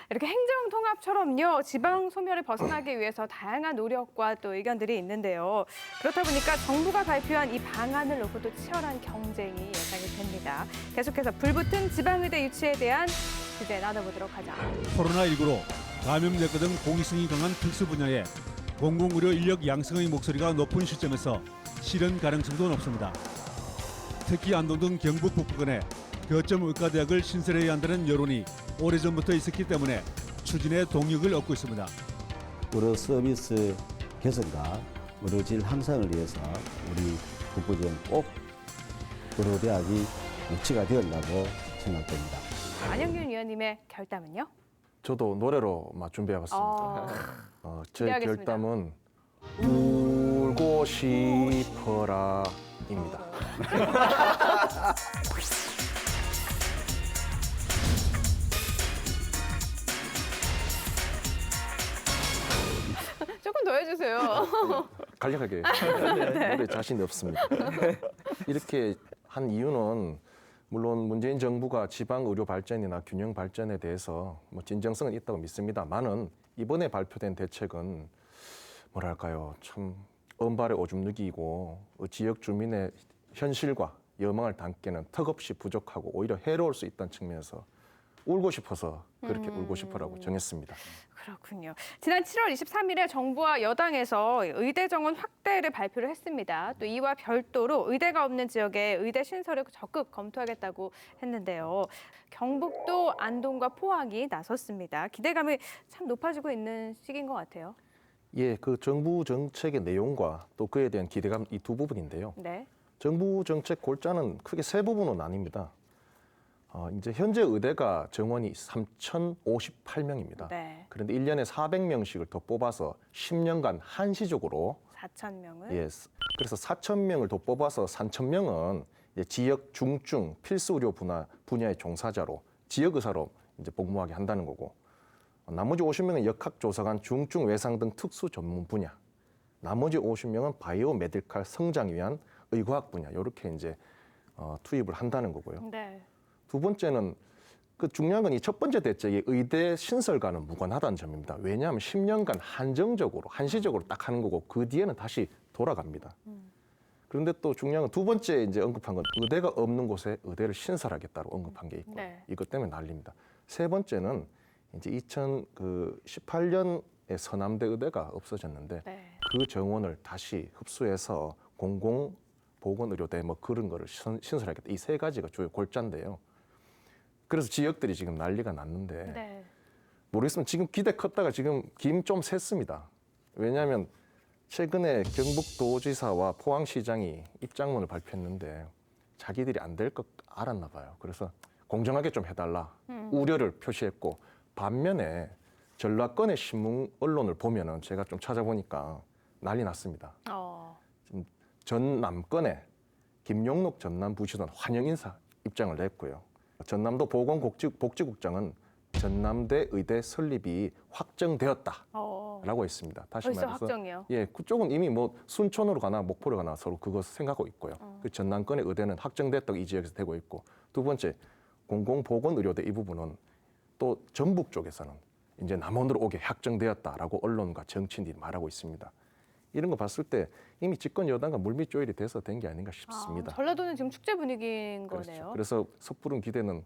이렇게 행정통합처럼요, 지방 소멸을 벗어나기 위해서 다양한 노력과 또 의견들이 있는데요. 그렇다 보니까 정부가 발표한 이 방안을 놓고도 치열한 경쟁이 예상이 됩니다. 계속해서 불붙은 지방의대 유치에 대한 주제 나눠보도록 하죠. 코로나19로 감염됐고 등 공익성이 강한 특수 분야에 공공의료 인력 양성의 목소리가 높은 시점에서 실현 가능성도 높습니다. 특히 안동 등 경북 북부권에 거점 의과대학을 신설해야 한다는 여론이 오래전부터 있었기 때문에 추진에 동력을 얻고 있습니다. 의료 서비스 개선과 의료질 향상을 위해서 우리 북부지역은 꼭 의료대학이 유치가 되었다고 생각됩니다. 안영균 의원님의 결담은요? 저도 노래로 준비해봤습니다. 제 기대하겠습니다. 결담은 울고 싶어라입니다. 조금 더 해주세요. 간략하게 노래 자신이 없습니다. 이렇게 한 이유는 물론 문재인 정부가 지방 의료 발전이나 균형 발전에 대해서 진정성은 있다고 믿습니다만은 이번에 발표된 대책은 뭐랄까요, 참 언발의 오줌 누기이고 지역 주민의 현실과 여망을 담기에는 턱없이 부족하고 오히려 해로울 수 있다는 측면에서 울고 싶어서 그렇게 울고 싶어라고 정했습니다. 그렇군요. 지난 7월 23일에 정부와 여당에서 의대 정원 확대를 발표를 했습니다. 또 이와 별도로 의대가 없는 지역에 의대 신설을 적극 검토하겠다고 했는데요. 경북도 안동과 포항이 나섰습니다. 기대감이 참 높아지고 있는 시기인 것 같아요. 예, 그 정부 정책의 내용과 또 그에 대한 기대감 이 두 부분인데요. 네. 정부 정책 골자는 크게 세 부분으로 나뉩니다. 이제 현재 의대가 정원이 3,058명입니다. 네. 그런데 1년에 400명씩을 더 뽑아서 10년간 한시적으로 4,000명을. 예, 그래서 4,000명을 더 뽑아서 3,000명은 지역 중증 필수 의료 분야의 종사자로 지역 의사로 이제 복무하게 한다는 거고, 나머지 50명은 역학조사관, 중증 외상 등 특수 전문 분야, 나머지 50명은 바이오 메디칼 성장을 위한 의과학 분야 이렇게 이제 투입을 한다는 거고요. 네. 두 번째는 그 중요한 건 이 첫 번째 대책이 의대 신설과는 무관하다는 점입니다. 왜냐하면 10년간 한시적으로 딱 하는 거고 그 뒤에는 다시 돌아갑니다. 그런데 또 중요한 건 두 번째 이제 언급한 건 의대가 없는 곳에 의대를 신설하겠다고 언급한 게 있고 이것 때문에 난립니다. 세 번째는 이제 2018년에 서남대 의대가 없어졌는데 네. 그 정원을 다시 흡수해서 공공보건의료대 그런 거를 신설하겠다. 이 세 가지가 주요 골자인데요. 그래서 지역들이 지금 난리가 났는데 네. 모르겠으면 지금 기대 컸다가 지금 김 좀 샜습니다. 왜냐하면 최근에 경북도지사와 포항시장이 입장문을 발표했는데 자기들이 안 될 것 알았나 봐요. 그래서 공정하게 좀 해달라 우려를 표시했고, 반면에 전라권의 신문 언론을 보면은 제가 좀 찾아보니까 난리 났습니다. 지금 전남권에 김용록 전남부시장 환영 인사 입장을 냈고요. 전남도 보건복지국장은 전남대 의대 설립이 확정되었다라고 했습니다. 다시 벌써 말해서 확정이요? 예, 그쪽은 이미 순천으로 가나 목포로 가나 서로 그거 생각하고 있고요. 그 전남권의 의대는 확정됐다고 이 지역에서 되고 있고, 두 번째 공공보건의료대 이 부분은 또 전북 쪽에서는 이제 남원으로 오게 확정되었다라고 언론과 정치인들이 말하고 있습니다. 이런 거 봤을 때 이미 집권 여당과 물밑 조율이 돼서 된 게 아닌가 싶습니다. 전라도는 지금 축제 분위기인 거네요. 그래서 섣부른 기대는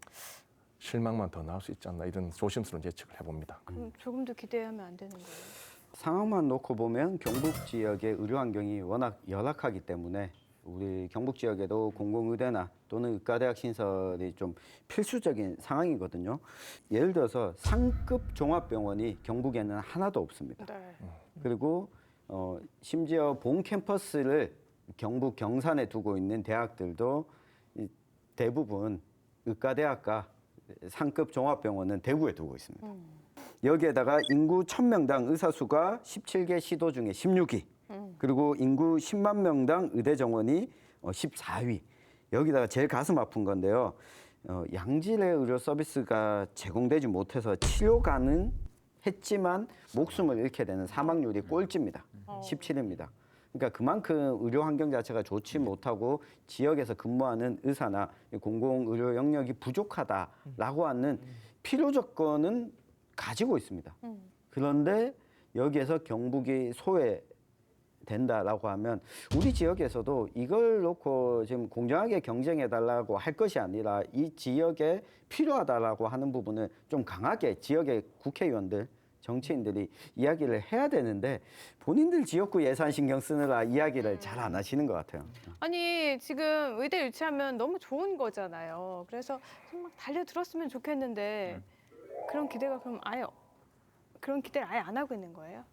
실망만 더 나올 수 있지 않나, 이런 조심스러운 예측을 해봅니다. 그럼 조금 더 기대하면 안 되는 거예요? 상황만 놓고 보면 경북 지역의 의료 환경이 워낙 열악하기 때문에 우리 경북 지역에도 공공의대나 또는 의과대학 신설이 좀 필수적인 상황이거든요. 예를 들어서 상급 종합병원이 경북에는 하나도 없습니다. 네. 그리고 심지어 본 캠퍼스를 경북 경산에 두고 있는 대학들도 대부분 의과대학과 상급 종합병원은 대구에 두고 있습니다. 여기에다가 인구 1000명당 의사 수가 17개 시도 중에 16위, 그리고 인구 10만 명당 의대 정원이 14위. 여기다가 제일 가슴 아픈 건데요. 양질의 의료 서비스가 제공되지 못해서 치료 가능했지만 목숨을 잃게 되는 사망률이 꼴찌입니다. 17입니다. 그러니까 그만큼 의료 환경 자체가 좋지 못하고 지역에서 근무하는 의사나 공공의료 영역이 부족하다라고 하는 필요 조건은 가지고 있습니다. 그런데 여기에서 경북이 소외된다라고 하면 우리 지역에서도 이걸 놓고 지금 공정하게 경쟁해달라고 할 것이 아니라 이 지역에 필요하다라고 하는 부분을 좀 강하게 지역의 국회의원들, 정치인들이 이야기를 해야 되는데 본인들 지역구 예산 신경 쓰느라 이야기를 잘 안 하시는 것 같아요. 아니 지금 의대 유치하면 너무 좋은 거잖아요. 그래서 좀 막 달려들었으면 좋겠는데 그런 기대가 그런 기대를 아예 안 하고 있는 거예요?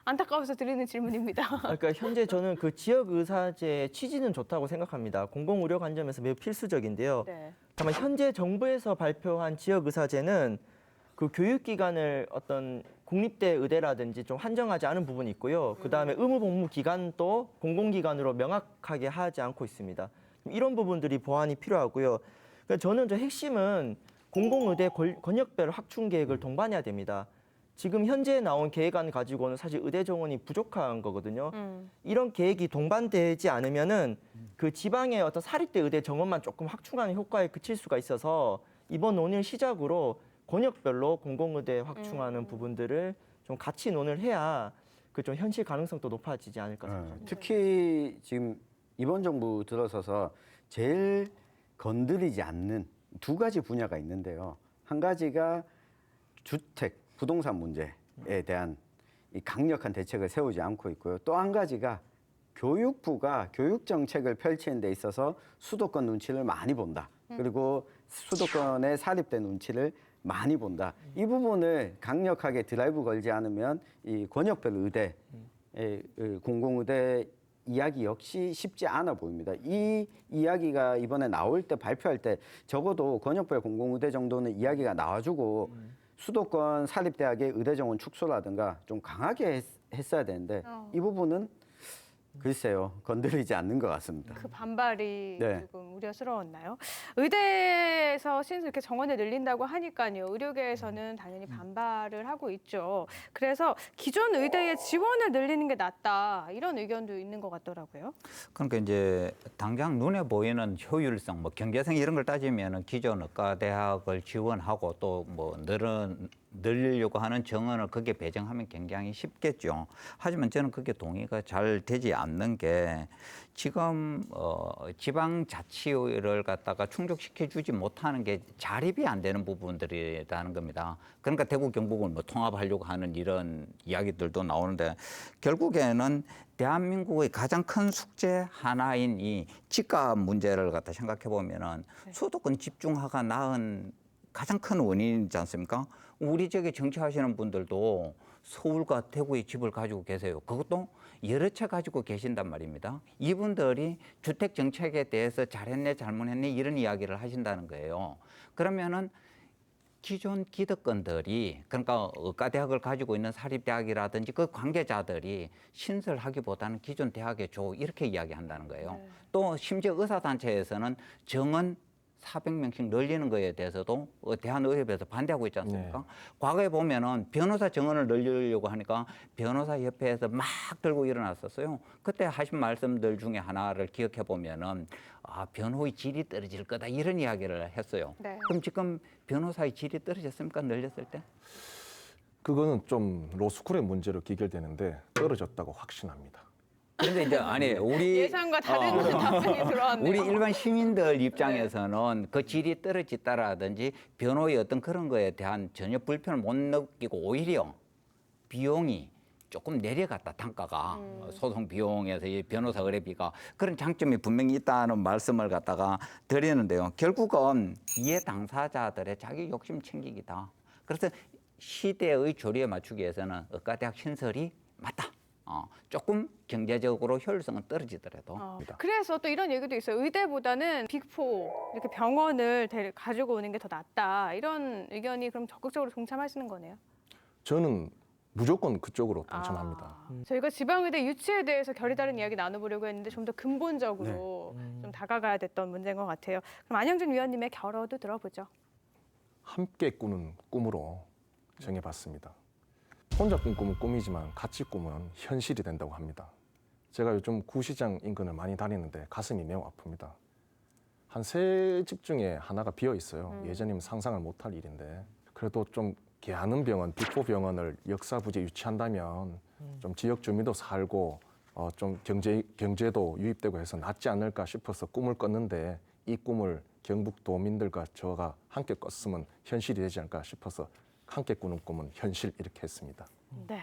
안타까워서 드리는 질문입니다. 그러니까 현재 저는 그 지역 의사제의 취지는 좋다고 생각합니다. 공공 의료 관점에서 매우 필수적인데요. 네. 다만 현재 정부에서 발표한 지역 의사제는 그 교육기관을 어떤 국립대 의대라든지 좀 한정하지 않은 부분이 있고요. 그 다음에 의무 복무 기간도 공공기관으로 명확하게 하지 않고 있습니다. 이런 부분들이 보완이 필요하고요. 그러니까 저는 저 핵심은 공공의대 권역별 확충 계획을 동반해야 됩니다. 지금 현재 나온 계획안 가지고는 사실 의대 정원이 부족한 거거든요. 이런 계획이 동반되지 않으면은 그 지방의 어떤 사립대 의대 정원만 조금 확충하는 효과에 그칠 수가 있어서 이번 논의를 시작으로 권역별로 공공의대 확충하는 부분들을 좀 같이 논의를 해야 그 좀 현실 가능성도 높아지지 않을까 생각합니다. 특히 지금 이번 정부 들어서서 제일 건드리지 않는 두 가지 분야가 있는데요. 한 가지가 주택, 부동산 문제에 대한 이 강력한 대책을 세우지 않고 있고요. 또 한 가지가 교육부가 교육 정책을 펼치는 데 있어서 수도권 눈치를 많이 본다. 그리고 수도권의 사립대 눈치를 많이 본다. 이 부분을 강력하게 드라이브 걸지 않으면 이 권역별 의대, 공공의대 이야기 역시 쉽지 않아 보입니다. 이 이야기가 이번에 나올 때 발표할 때 적어도 권역별 공공의대 정도는 이야기가 나와주고 수도권 사립대학의 의대 정원 축소라든가 좀 강하게 했어야 되는데 이 부분은 글쎄요, 건드리지 않는 것 같습니다. 그 반발이 네. 조금 우려스러웠나요? 의대에서 신설 이렇게 정원을 늘린다고 하니까요. 의료계에서는 당연히 반발을 하고 있죠. 그래서 기존 의대의 지원을 늘리는 게 낫다 이런 의견도 있는 것 같더라고요. 그러니까 이제 당장 눈에 보이는 효율성, 뭐 경제성 이런 걸 따지면은 기존 의과대학을 지원하고 또 뭐 늘리려고 하는 정원을 거기에 배정하면 굉장히 쉽겠죠. 하지만 저는 그게 동의가 잘 되지 않는 게 지금 지방자치를 갖다가 충족시켜주지 못하는 게 자립이 안 되는 부분들이라는 겁니다. 그러니까 대구 경북을 뭐 통합하려고 하는 이런 이야기들도 나오는데 결국에는 대한민국의 가장 큰 숙제 하나인 이 집값 문제를 갖다 생각해 보면은 수도권 집중화가 낳은 가장 큰 원인이지 않습니까? 우리 지역에 정치하시는 분들도 서울과 대구에 집을 가지고 계세요. 그것도 여러 채 가지고 계신단 말입니다. 이분들이 주택 정책에 대해서 잘했네, 잘못했네 이런 이야기를 하신다는 거예요. 그러면은 기존 기득권들이 그러니까 의과대학을 가지고 있는 사립대학이라든지 그 관계자들이 신설하기보다는 기존 대학에 줘 이렇게 이야기한다는 거예요. 네. 또 심지어 의사단체에서는 정원 400명씩 늘리는 거에 대해서도 대한의협에서 반대하고 있지 않습니까? 네. 과거에 보면은 변호사 정원을 늘리려고 하니까 변호사협회에서 막 들고 일어났었어요. 그때 하신 말씀들 중에 하나를 기억해 보면은 변호의 질이 떨어질 거다 이런 이야기를 했어요. 네. 그럼 지금 변호사의 질이 떨어졌습니까? 늘렸을 때? 그거는 좀 로스쿨의 문제로 귀결되는데 떨어졌다고 확신합니다. 그런데 이제 아니 우리 예상과 다른 답변이 들어왔네요. 우리 일반 시민들 입장에서는 그 질이 떨어졌다라든지 변호의 어떤 그런 거에 대한 전혀 불편을 못 느끼고 오히려 비용이 조금 내려갔다 단가가 소송 비용에서 이 변호사 의뢰비가 그런 장점이 분명히 있다는 말씀을 갖다가 드리는데요. 결국은 이해 당사자들의 자기 욕심 챙기기다. 그래서 시대의 조리에 맞추기 위해서는 의과대학 신설이 맞다. 조금 경제적으로 효율성은 떨어지더라도. 그래서 또 이런 얘기도 있어요. 의대보다는 빅4 이렇게 병원을 가지고 오는 게 더 낫다. 이런 의견이 그럼 적극적으로 동참하시는 거네요. 저는 무조건 그쪽으로 동참합니다. 저희가 지방의대 유치에 대해서 결이 다른 이야기 나눠보려고 했는데 좀 더 근본적으로 좀 다가가야 됐던 문제인 것 같아요. 그럼 안영준 위원님의 결어도 들어보죠. 함께 꾸는 꿈으로 정해봤습니다. 혼자 꿈꾸면 꿈이지만 같이 꾸면 현실이 된다고 합니다. 제가 요즘 구시장 인근을 많이 다니는데 가슴이 매우 아픕니다. 한 3집 중에 하나가 비어 있어요. 예전이면 상상을 못할 일인데 그래도 좀 개한음 병원, 빅4 병원을 역사부지에 유치한다면 좀 지역 주민도 살고 좀 경제도 유입되고 해서 낫지 않을까 싶어서 꿈을 꿨는데 이 꿈을 경북도민들과 저가 함께 꿨으면 현실이 되지 않을까 싶어서 함께 꾸는 꿈은 현실 이렇게 했습니다. 네.